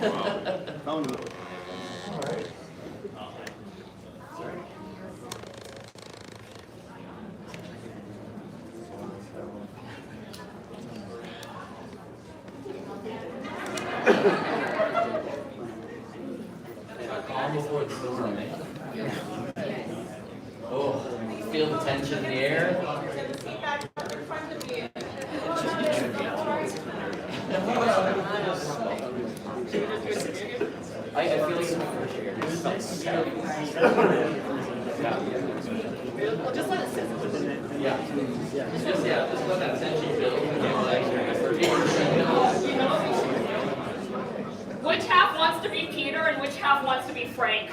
All right. Calm before the storm, eh? Oh, feel the tension in the air. I feel like it's my first year. Well, just let it sit. Yeah. Just let that tension build. Which half wants to be Peter and which half wants to be Frank?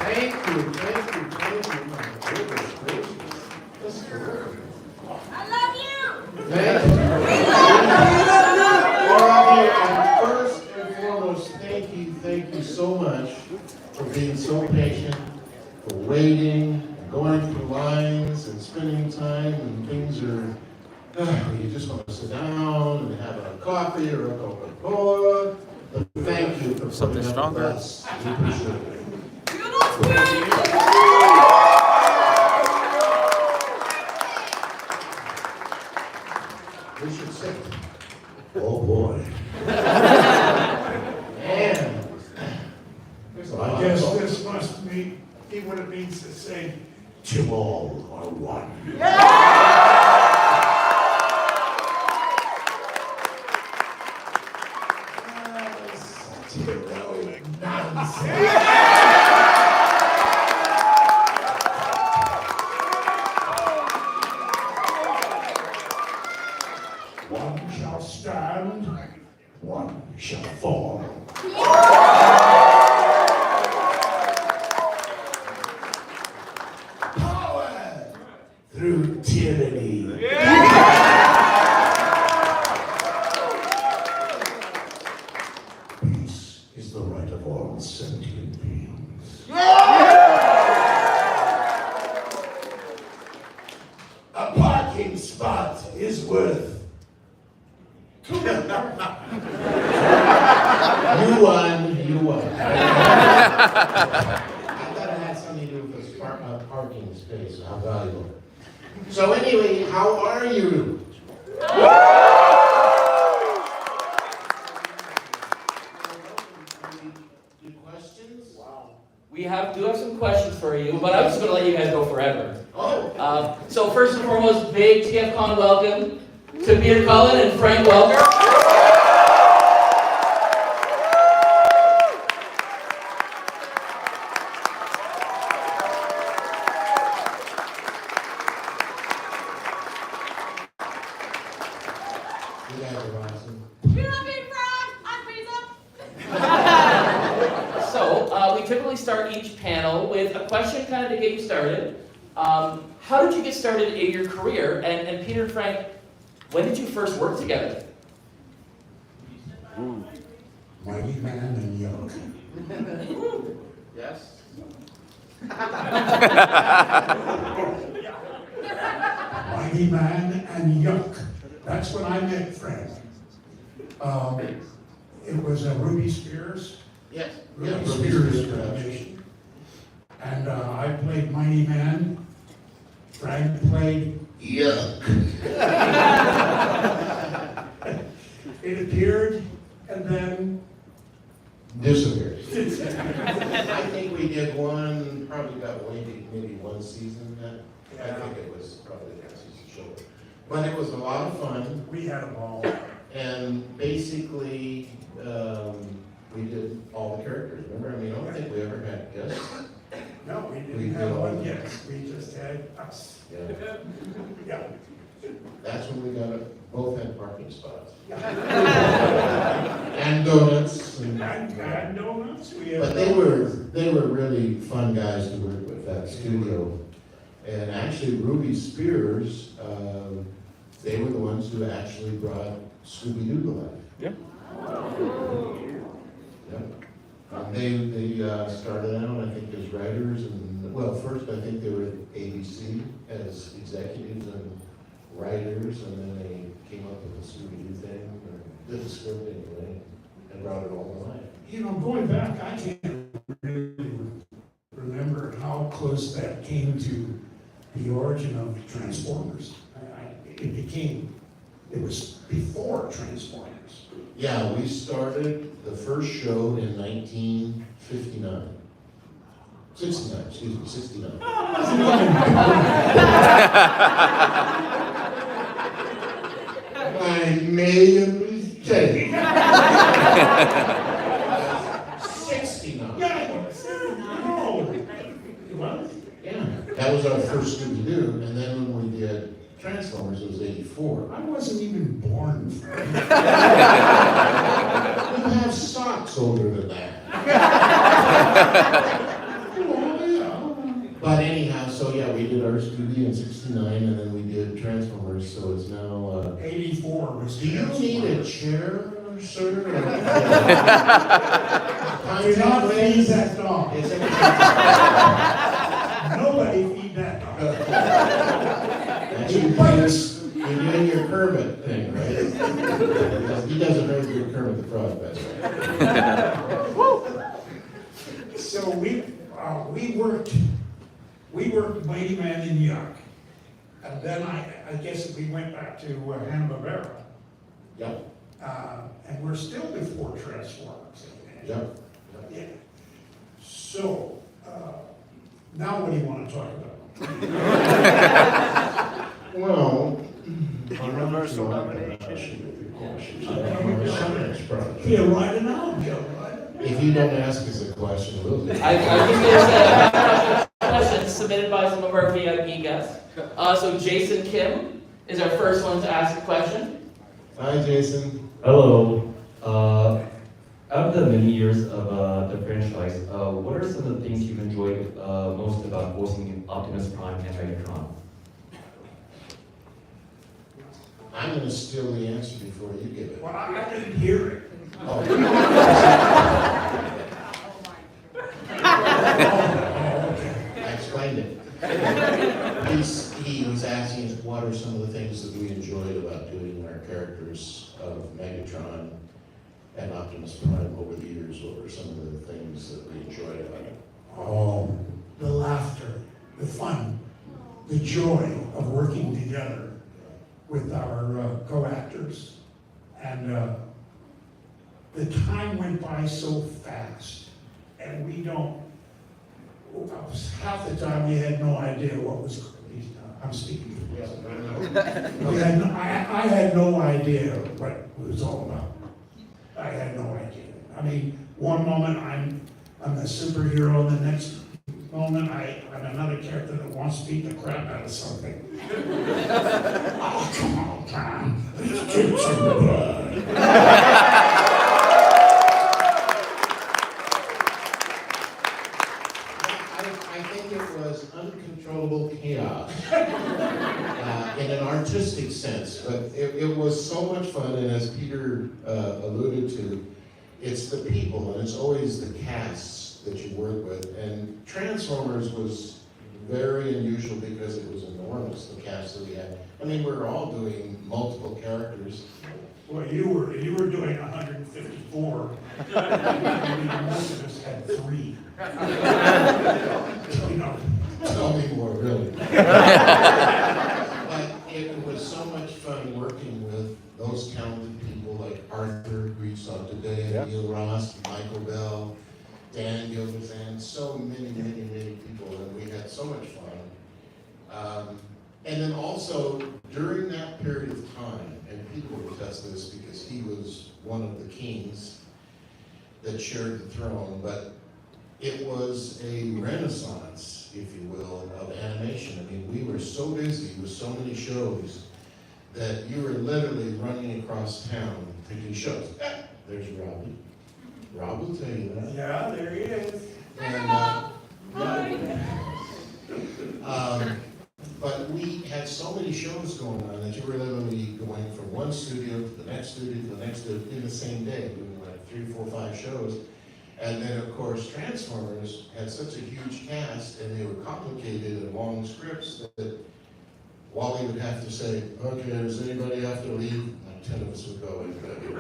Thank you, my goodness gracious. That's terrific. I love you! Thank you. All of you, and first and foremost, thank you so much for being so patient, for waiting, and going through lines and spending time when things are, you just want to sit down and have a coffee or a Coca-Cola. But thank you for Something putting up with stronger. us. We appreciate it. We should say, oh boy. Man. I guess this must be what it means to say, "To all are one." Such heroic nonsense. One shall stand, one shall fall. Power through tyranny. Peace is the right of all sentient beings. A parking spot is worth. You won. I thought it had something to do with this parking space, how valuable. So anyway, how are you? Any questions? Wow. We do have some questions for you, but I'm just going to let you guys go forever. Oh. So first and foremost, big TFCon welcome to Peter Cullen and Frank Welker. You guys are awesome. You're not being proud! I'm pizza! So we typically start each panel with a question kind of to get you started. How did you get started in your career? And Peter and Frank, when did you first work together? Mighty man and young. Yes? Mighty man and yuck. That's when I met Frank. It was Ruby Spears. Yes. Ruby Spears production. And I played Mighty Man. Frank played yuck. It appeared and then Disappeared. I think we did one, probably got maybe one season then. I think it was probably that season show. But it was a lot of fun. we had a ball. And basically, we did all the characters, remember? I mean, I don't think we ever had guests. No, we We didn't did have all one of yet, we just had us. Yeah. Yeah. That's when we got it, both had parking spots. And donuts. And donuts, we had. But they were really fun guys to work with, that studio. And actually Ruby Spears, they were the ones who actually brought Scooby-Doo to life. Yeah. Yep. And they started out, I think, as writers, and, well, first I think they were at ABC as executives and writers, and then they came up with the Scooby-Doo thing, or did the script anyway, and brought it all to life. You know, going back, I can't really remember how close that came to the origin of Transformers. It was before Transformers. Yeah, we started the first show in 1959. 69, excuse me, 69. I may have mistake. 69. No. What? Yeah, that was our first Scooby-Doo, and then when we did Transformers, it was 84. I wasn't even born. You have socks older than that. Oh, yeah. But anyhow, so yeah, we did our Scooby in 69, and then we did Transformers, so it's now, 84 was. do you need a chair, sir? Do not feed that dog. Is it- Nobody feed that dog. That's your bites. You're doing your Kermit thing, right? He doesn't hurt your Kermit the Frog, that's right. So we worked Mighty Man in Yuck. And then I guess we went back to Hanna-Barbera. Yep, And we're still before Transformers. yep. Yeah. So, now what do you want to talk about? Well, universal nomination. Be a writer now, Joe, right? If you don't ask us a question, we'll do. I was going to say, I have questions submitted by some of our VIP guests. So Jason Kim is our first one to ask a question. Hi, Jason. Hello. Out of the many years of the franchise, what are some of the things you've enjoyed most about voicing Optimus Prime and Megatron? I'm going to steal the answer before you give it. Well, I didn't hear it. Oh. I explained it. He was asking us what are some of the things that we enjoyed about doing our characters of Megatron and Optimus Prime over the years. What were some of the things that we enjoyed about it? Oh, the laughter, the fun, the joy of working together with our co-actors. And the time went by so fast, and we don't, half the time we had no idea what was, I'm speaking for myself. I had no idea what it was all about. I had no idea. I mean, one moment I'm the superhero, and the next moment I'm another character that wants to beat the crap out of something. Oh, come on, Tom. Let's get some blood. I think it was uncontrollable chaos in an artistic sense, but it was so much fun, and as Peter alluded to, it's the people, and it's always the casts that you work with, and Transformers was very unusual because it was enormous, the cast that we had. I mean, we were all doing multiple characters. Well, you were doing 154. Most of us had 3. You know. Tell me more, really. But it was so much fun working with those talented people like Arthur, who you saw today, Yeah. Neil Ross, Michael Bell, Dan Gilbazan, so many people, and we had so much fun. And then also during that period of time, and Peter will attest to this because he was one of the kings that shared the throne, but it was a renaissance, if you will, of animation. I mean, we were so busy with so many shows that you were literally running across town to do shows. There's Robbie. Rob will tell you that. Yeah, there he is. And, but we had so many shows going on that you were literally going from one studio to the next studio to the next studio in the same day, doing like 3, 4, 5 shows. And then, of course, Transformers had such a huge cast, and they were complicated and long scripts that Wally would have to say, okay, does anybody have to leave? Like 10 of us would go, and it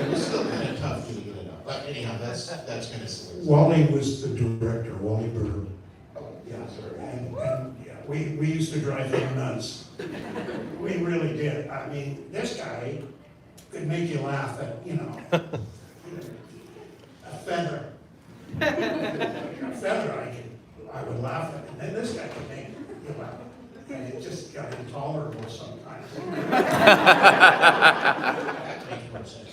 was still kind of tough to get it out. But anyhow, that's kind of silly. Wally was the director, Wally Bird. Oh, yeah, sorry. And yeah, we used to drive him nuts. We really did. I mean, this guy could make you laugh at, a feather. A feather, I would laugh at. And then this guy could make you laugh. And it just got intolerable sometimes. That makes more sense.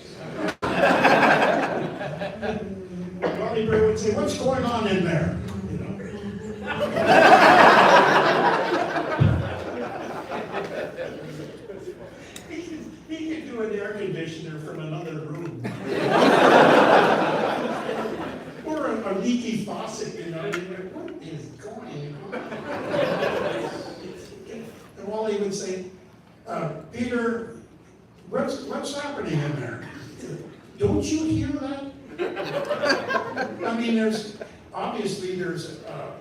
Wally Bird would say, "What's going on in there?" He could do an air conditioner from another room. Or a leaky faucet, You're like, what is going on? And Wally would say, Peter, what's happening in there? Don't you hear that? I mean, obviously there's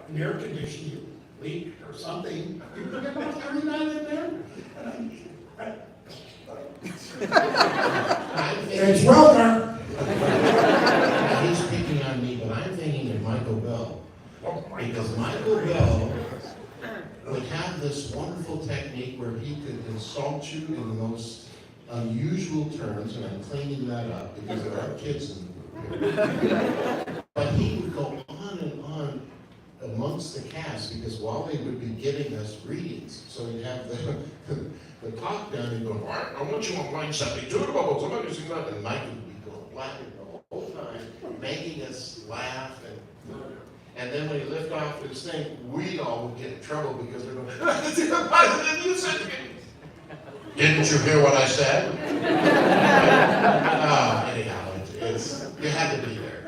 an air conditioning leak or something. You get not hearing that in there? It's welcome. He's picking on me, but I'm thinking of Michael Bell. Because Michael Bell would have this wonderful technique where he could insult you in the most unusual terms, and I'm cleaning that up because there are kids in the room. But he would go on and on amongst the cast because Wally would be giving us readings. So he'd have the talk down and going, I want you on line 72, and Mike would be going laughing the whole time, making us laugh. And then when he lifted off his thing, we all would get in trouble because they're going, didn't you hear what I said? Anyhow, you had to be there.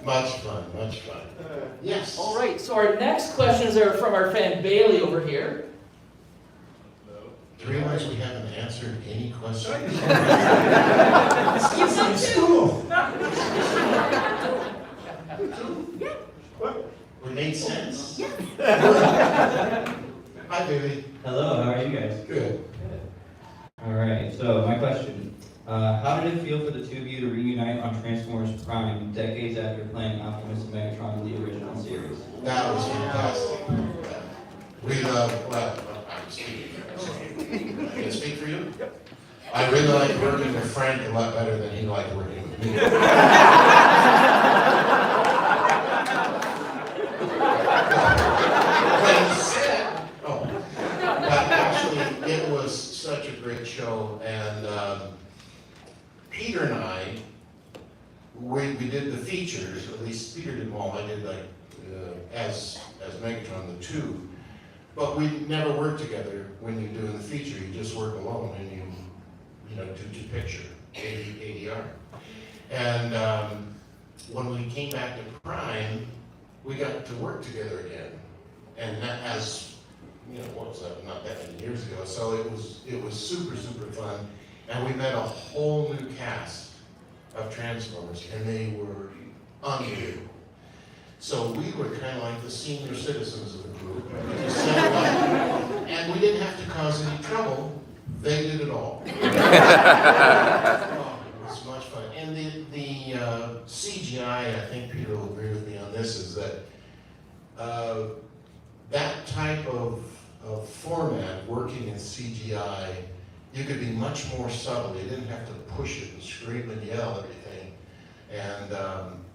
Much fun, much fun. Yes. All right, so our next questions are from our fan Bailey over here. Do you realize we haven't answered any questions? You said two. What? We made sense? Yeah. Hi, Bailey. Hello, how are you guys? Good. Alright, so my question. How did it feel for the two of you to reunite on Transformers Prime decades after playing Optimus and Megatron in the original series? That was fantastic. We love, well, I'm speaking. Can I speak for you? I really like working with Frank a lot better than he liked working with me. But actually, it was such a great show, and Peter and I, we did the features, at least Peter did them all, I did like, as Megatron, the 2, but we never work together when you're doing the feature, you just work alone and you do picture, ADR. And when we came back to Prime, we got to work together again. And that has, what was that, not that many years ago, so it was super, super fun. And we met a whole new cast of Transformers, and they were unbelievable. So we were kind of like the senior citizens of the group. And we didn't have to cause any trouble. They did it all. Oh, it was much fun. And the CGI, I think Peter will agree with me on this, is that that type of format, working in CGI, you could be much more subtle. You didn't have to push it and scream and yell everything. And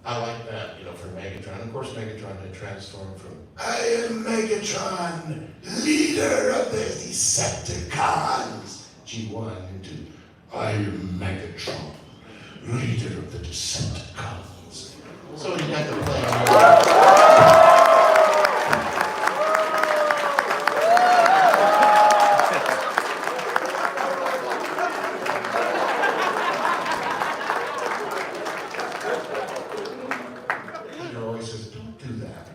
I like that, you know, for Megatron. Of course, Megatron had transformed from, I am Megatron, leader of the Decepticons, G1, into, I am Megatron, leader of the Decepticons. So you got to play. Peter always says, don't do that.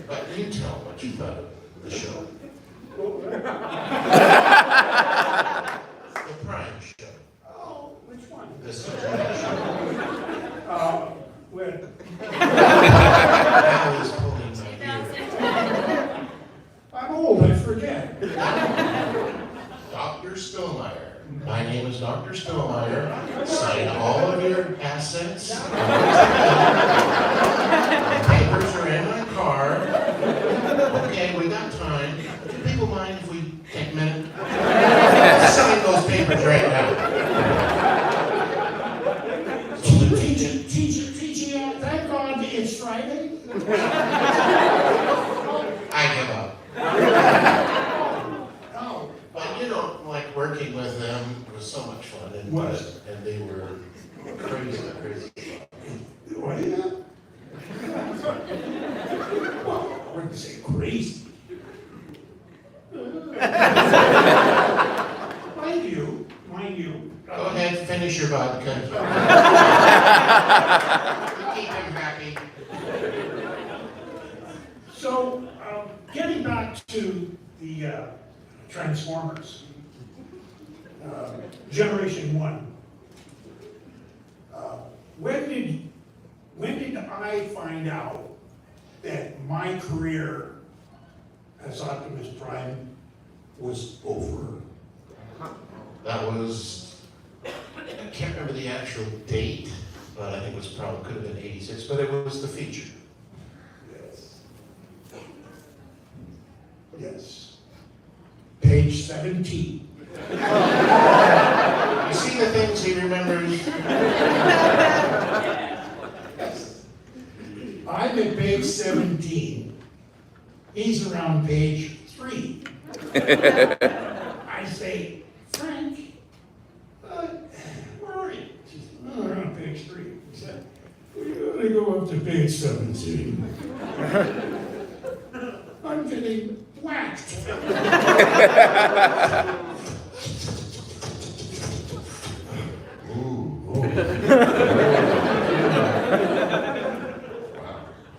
But you tell what you thought of the show. The Prime show. Oh, which one? The Superman show. Where? Now he's pulling my beard. I'm old, I forget. Dr. Stonemeyer. My name is Dr. Stonemeyer. Sign all of your assets. The papers are in my car. Okay, we got time. Do people mind if we take a minute? Sign those papers right now. Teacher, thank God it's Friday. I give up. Oh, But you know, like working with them was so much fun, and they were crazy. what is that? Well, I wouldn't say crazy. Mind you. Go ahead, finish your vodka. Keep him happy. So, getting back to the Transformers, Generation 1. When did I find out that my career as Optimus Prime was over? That was, I can't remember the actual date, but I think it was probably, could have been 86, but it was the feature. Yes. Page 17. You see the things he remembers? I'm at page 17. He's around page 3. I say, Frank, where are you? She said, oh, we're on page 3. He said, we gotta go up to page 17. I'm getting whacked.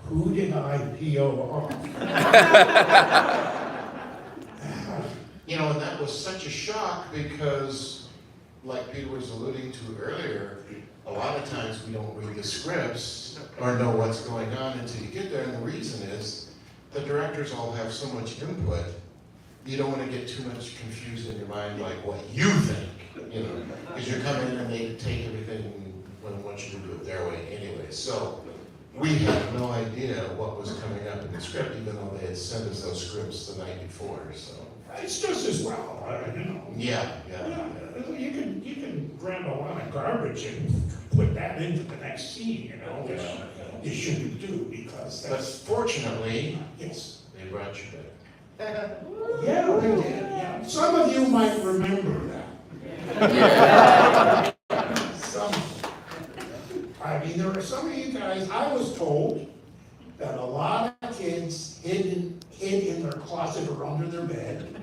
Who did I PO off? You know, and that was such a shock because, like Peter was alluding to earlier, a lot of times we don't read the scripts or know what's going on until you get there, and the reason is the directors all have so much input, you don't want to get too much confused in your mind like what you think, you know, because you're coming in and they take everything and want you to do it their way anyway. So we had no idea what was coming up in the script, even though they had sent us those scripts the night before, so. It's just as well, you know. Yeah. You can grab a lot of garbage and put that into the next scene, you know, which you shouldn't do because But that's, fortunately, yes. they brought you back. Yeah, they did, yeah. Some of you might remember that. I mean, there were some of you guys, I was told that a lot of kids hid in their closet or under their bed,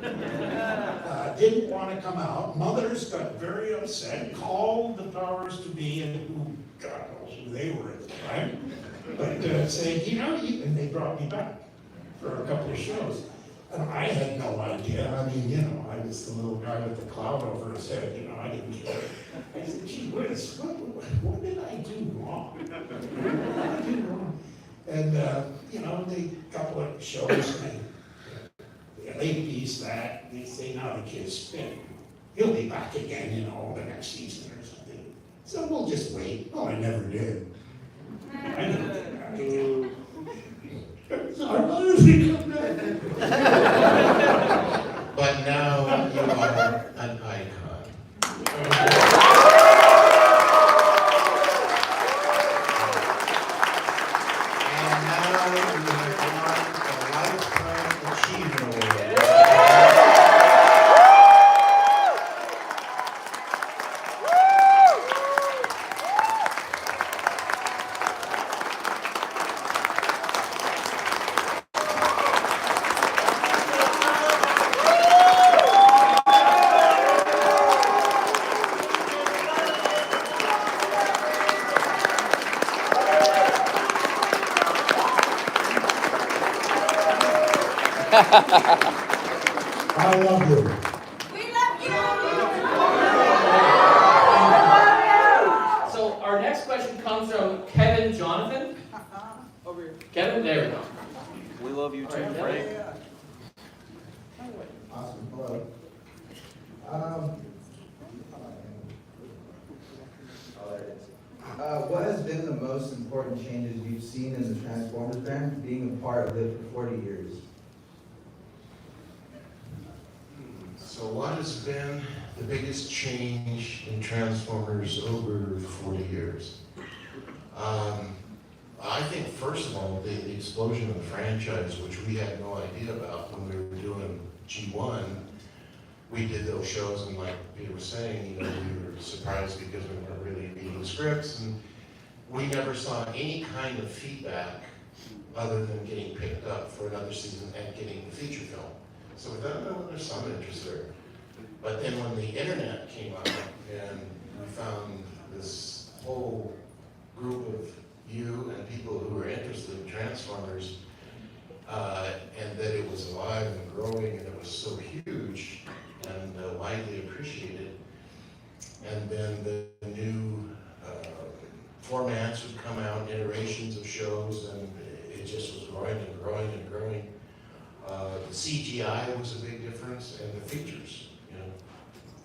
didn't want to come out. Mothers got very upset, called the powers to be, and who, God knows who they were at the time, but saying, you know, and they brought me back for a couple of shows. And I had no idea. I mean, you know, I was the little guy with the cloud over his head, you know, I didn't care. I said, gee whiz, what did I do wrong? What did I do wrong? And, you know, they couple of shows, and they piece that, they say, now the kid's spin. He'll be back again, you know, the next season or something. So we'll just wait. Oh, I never did. I never did back again. So I wanted to come back. But now you are an icon. I love you. We love you! So our next question comes from Kevin Jonathan. Over here. Kevin, there we go. We love you All too, right, Frank. Awesome, hello. What has been the most important changes you've seen in the Transformers brand, being a part of it for 40 years? So what has been the biggest change in Transformers over 40 years? I think, first of all, the explosion of the franchise, which we had no idea about when we were doing G1. We did those shows, and like Peter was saying, we were surprised because we weren't really reading scripts, and we never saw any kind of feedback other than getting picked up for another season and getting the feature film. So we thought, oh, there's some interest there. But then when the internet came out and we found this whole group of you and people who were interested in Transformers, and that it was alive and growing and it was so huge and widely appreciated. And then the new formats would come out, iterations of shows, and it just was growing and growing and growing. The CGI was a big difference, and the features,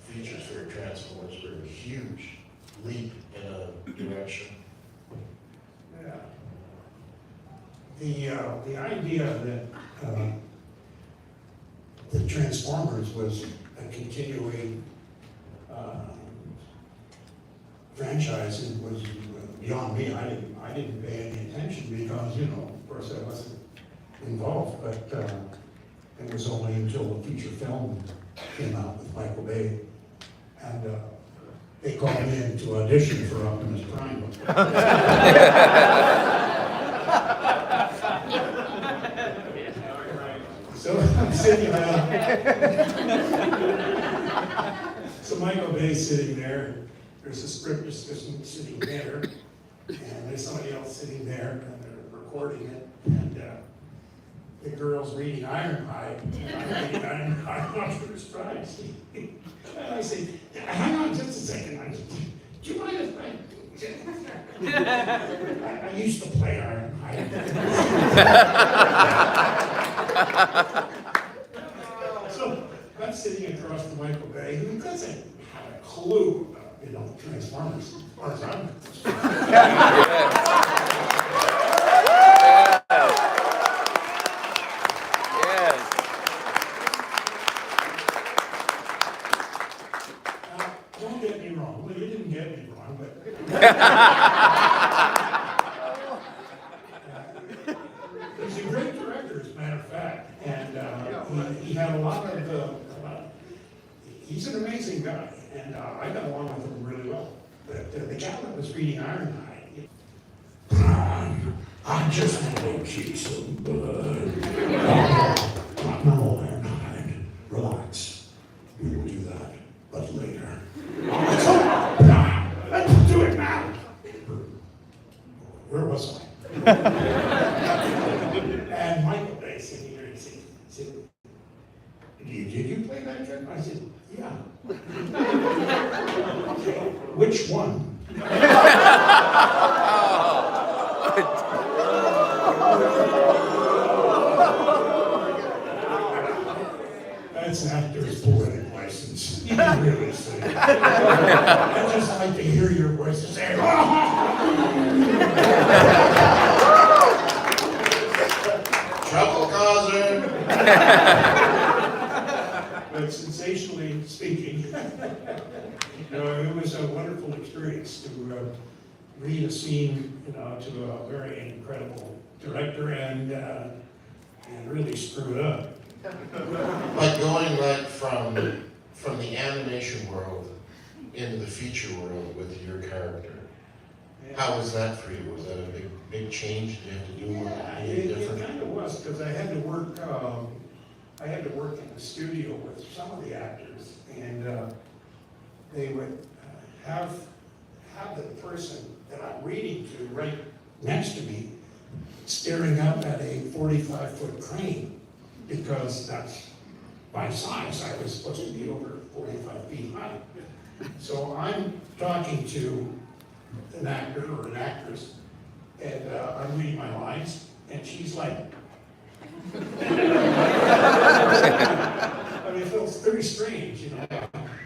features for Transformers were a huge leap in a direction. Yeah. The idea that the Transformers was a continuing franchise, it was beyond me. I didn't pay any attention because, of course I wasn't involved, but it was only until the feature film came out with Michael Bay, and they called me in to audition for Optimus Prime. So I'm sitting so Michael Bay's sitting there, there's a script assistant sitting there, and there's somebody else sitting there, and they're recording it, and the girl's reading Ironhide, and I'm reading Ironhide on Optimus Prime. And I say, hang on just a second, do you mind if I used to play Ironhide. So I'm sitting across from Michael Bay, who doesn't have a clue about, Transformers, as far as I'm concerned. Don't get me wrong. Well, you didn't get me wrong, but he's a great director, as a matter of fact, and he had a lot of. He's an amazing guy, and I got along with him really well. But the guy that was reading Ironhide, I just want to kick some butt. No, Ironhide, relax. We will do that, but later. Let's do it now. Where was I? And Michael Bay sitting here, he said, did you play that trick? I said, yeah. Okay, which one? That's an actor's poetic license. You can really say it. I just like to hear your voice and say, Trouble causer! But sensationally speaking, it was a wonderful experience to read a scene, to a very incredible director and really screw it up. Like going right from the animation world into the feature world with your character. How was that for you? Was that a big change? Did you have to do anything different? It kind of was, because I had to work. I had to work in the studio with some of the actors, and they would have the person that I'm reading to right next to me, staring up at a 45-foot crane, because that's my size. I was supposed to be over 45 feet high. So I'm talking to an actor or an actress, and I'm reading my lines, and she's like, I mean, it feels very strange, you know.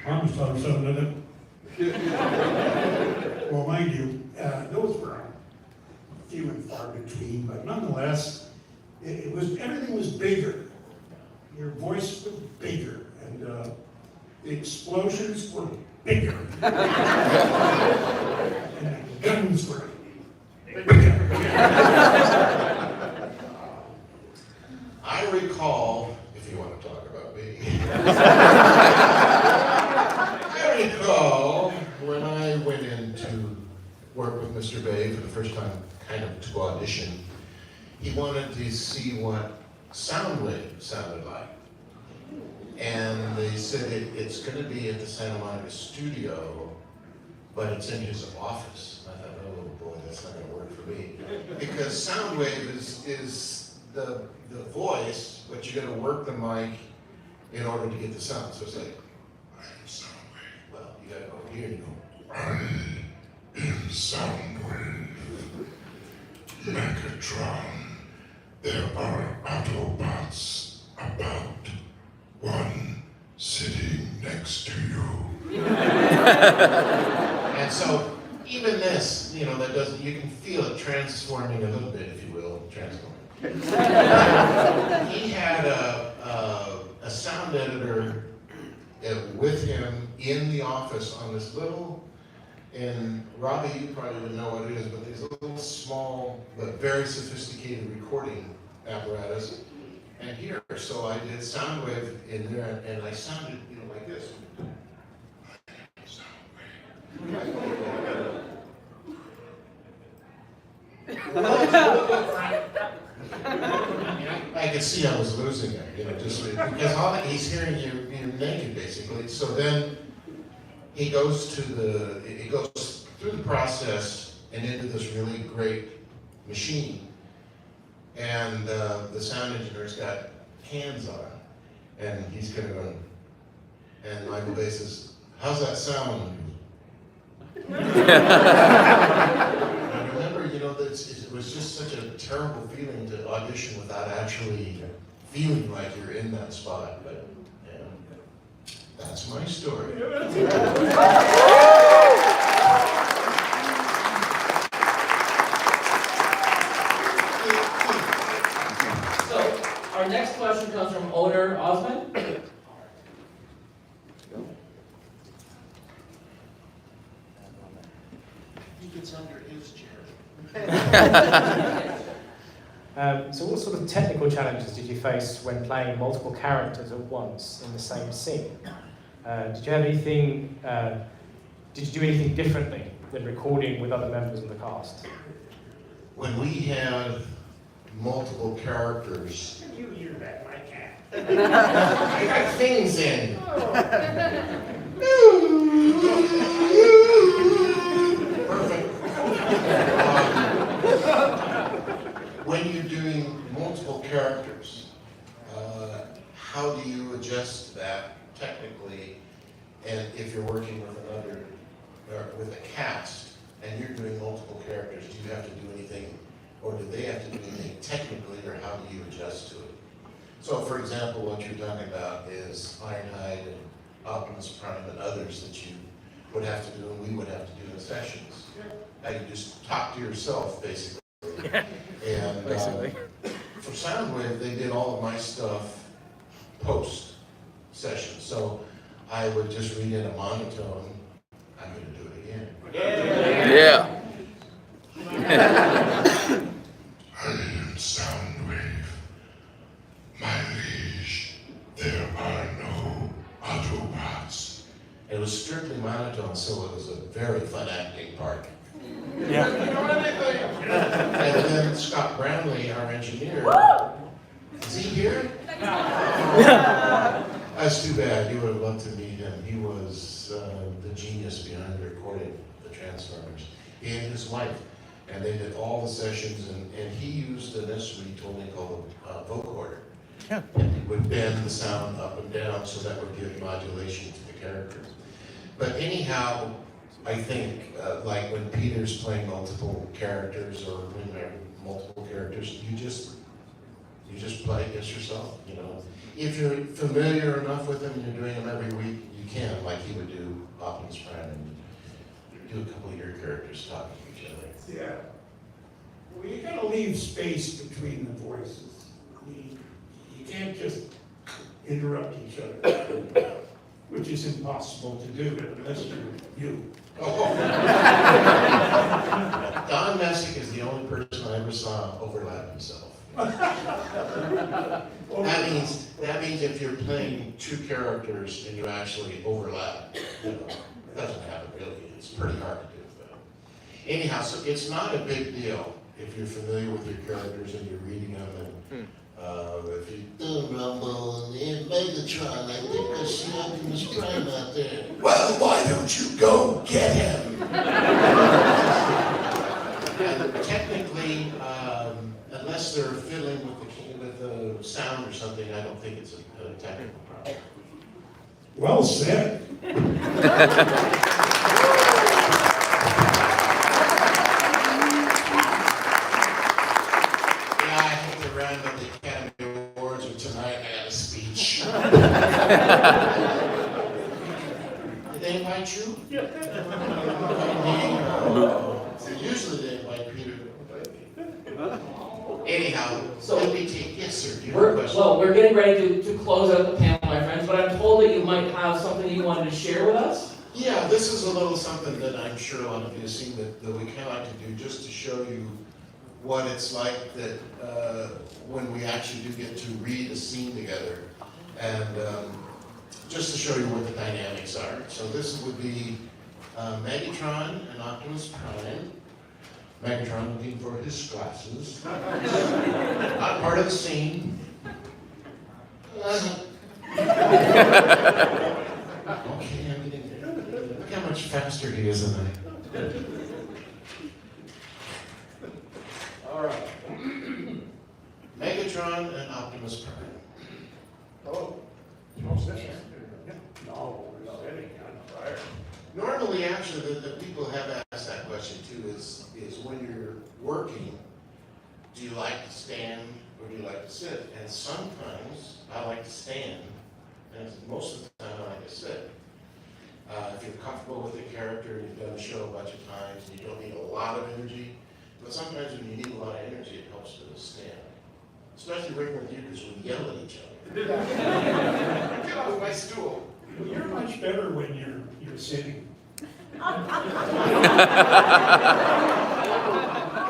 I'm just talking something well, mind you, those were few and far between, but nonetheless, it was, everything was bigger. Your voice was bigger, and the explosions were bigger. And the guns were bigger. I recall, if you want to talk about me, I recall when I went in to work with Mr. Bay for the first time, kind of to audition, he wanted to see what Soundwave sounded like. And they said it's going to be at the Santa Monica studio, but it's in his office. I thought, oh boy, that's not going to work for me. Because Soundwave is the voice, but you got to work the mic in order to get the sound. So it's like, I am Soundwave. Well, you got to go here and you go, I am Soundwave. Megatron, there are Autobots about, one sitting next to you. And so, even this, you know, that doesn't, you can feel it transforming a little bit, if you will, transforming. He had a sound editor with him in the office on this little, and Robbie, you probably would know what it is, but these little small but very sophisticated recording apparatus. And here, so I did Soundwave in there, and I sounded, you know, like this. I could see I was losing it, you know, just because all that he's hearing you naked, basically. So then he goes through the process and into this really great machine. And the sound engineer's got hands on, and he's kind of going, and Michael Bay says, how's that sound? I remember, you know, it was just such a terrible feeling to audition without actually feeling like you're in that spot, but yeah, that's my story. Our next question comes from owner Osman. I think it's under his chair. So what sort of technical challenges did you face when playing multiple characters at once in the same scene? Did you have anything, did you do anything differently than recording with other members of the cast? When we have multiple characters, You hear that, my cat. I got things in. Perfect. When you're doing multiple characters, how do you adjust that technically? And if you're working with another, or with a cast, and you're doing multiple characters, do you have to do anything, or do they have to do anything technically, or how do you adjust to it? So, for example, what you're talking about is Ironhide and Optimus Prime and others that you would have to do, and we would have to do in sessions. How you just talk to yourself, basically. And for Soundwave, they did all of my stuff post-session. So I would just read in a monotone, I'm going to do it again. Yeah. I am Soundwave. My liege, there are no Autobots. It was strictly monotone, so it was a very fun acting part. Yeah. And then Scott Brownlee, our engineer, is he here? That's too bad. You would have loved to meet him. He was the genius behind recording the Transformers. He and his wife. And they did all the sessions, and he used an instrument he told me called a vocoder. It would bend the sound up and down, so that would give modulation to the characters. But anyhow, I think, like when Peter's playing multiple characters, or when there are multiple characters, you just play against yourself, you know. If you're familiar enough with them and you're doing them every week, you can, like he would do Optimus Prime, and do a couple of your characters talking to each other. Yeah. Well, you gotta leave space between the voices. You can't just interrupt each other, which is impossible to do unless you're you. Oh. Don Messick is the only person I ever saw overlap himself. That means if you're playing two characters and you actually overlap, you know, it doesn't happen really. It's pretty hard to do. But anyhow, so it's not a big deal if you're familiar with your characters and you're reading them, and if you do Rumble and Megatron, I think I see Optimus Prime out there. Well, why don't you go get him? And technically, unless they're fiddling with the sound or something, I don't think it's a technical problem. Well said. The Academy Awards or tonight, I got a speech. Did they invite you? Usually they invite Peter. Anyhow, So- let me take, yes sir, you have a question? We're getting ready to close out the panel, my friends, but I'm told that you might have something you wanted to share with us. Yeah, this is a little something that I'm sure a lot of you have seen that we kind of like to do, just to show you what it's like that when we actually do get to read a scene together, and just to show you what the dynamics are. So this would be Megatron and Optimus Prime. Megatron looking for his glasses. Not part of the scene. Okay, I'm getting there. Look how much faster he is than I. All right. Megatron and Optimus Prime. Oh, no, Normally, actually, the people have asked that question too, is when you're working, do you like to stand or do you like to sit? And sometimes I like to stand, and most of the time I like to sit. If you're comfortable with the character and you've done the show a bunch of times and you don't need a lot of energy, but sometimes when you need a lot of energy, it helps to stand. Especially working with you because we yell at each other. Get off my stool. you're much better when you're sitting. Are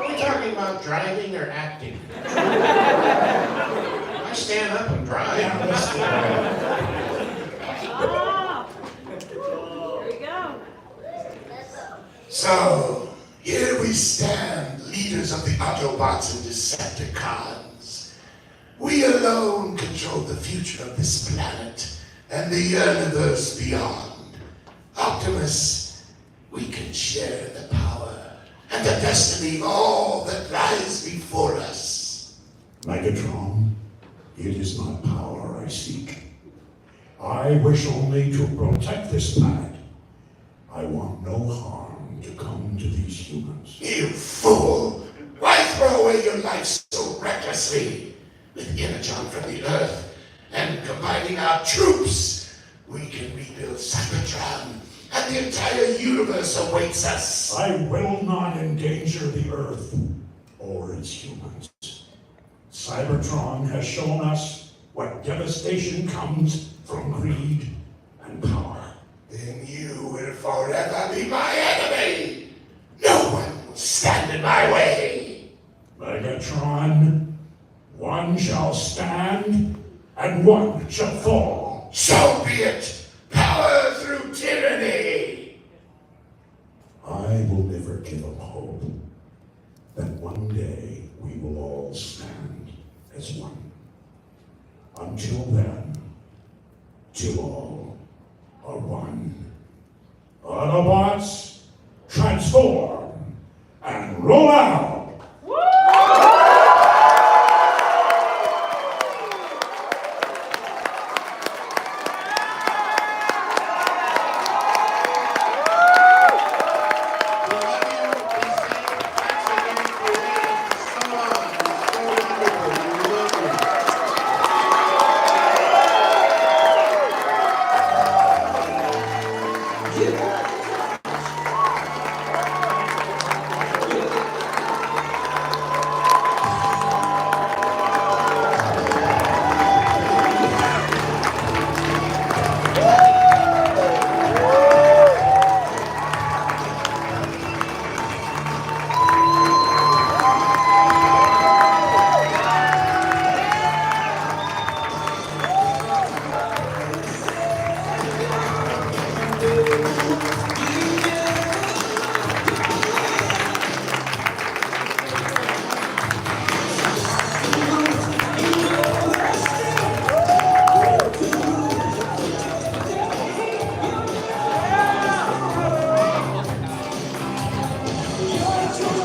we talking about driving or acting? I stand up and drive. Yeah, that's Here we go. So, here we stand, leaders of the Autobots and Decepticons. We alone control the future of this planet and the universe beyond. Optimus, we can share the power and the destiny of all that lies before us. Megatron, it is not power I seek. I wish only to protect this planet. I want no harm to come to these humans. You fool! Why throw away your life so recklessly? With Energon from the Earth and combining our troops, we can rebuild Cybertron, and the entire universe awaits us. I will not endanger the Earth or its humans. Cybertron has shown us what devastation comes from greed and power. Then you will forever be my enemy. No one will stand in my way. Megatron, one shall stand and one shall fall. So be it. Power through tyranny. I will never give up hope that one day we will all stand as one. Until then, till all are one. Autobots, transform and roll out!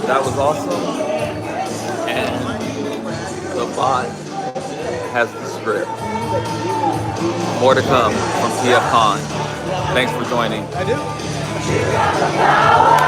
That was awesome. And the bot has the script. More to come from PF Con. Thanks for joining. I do.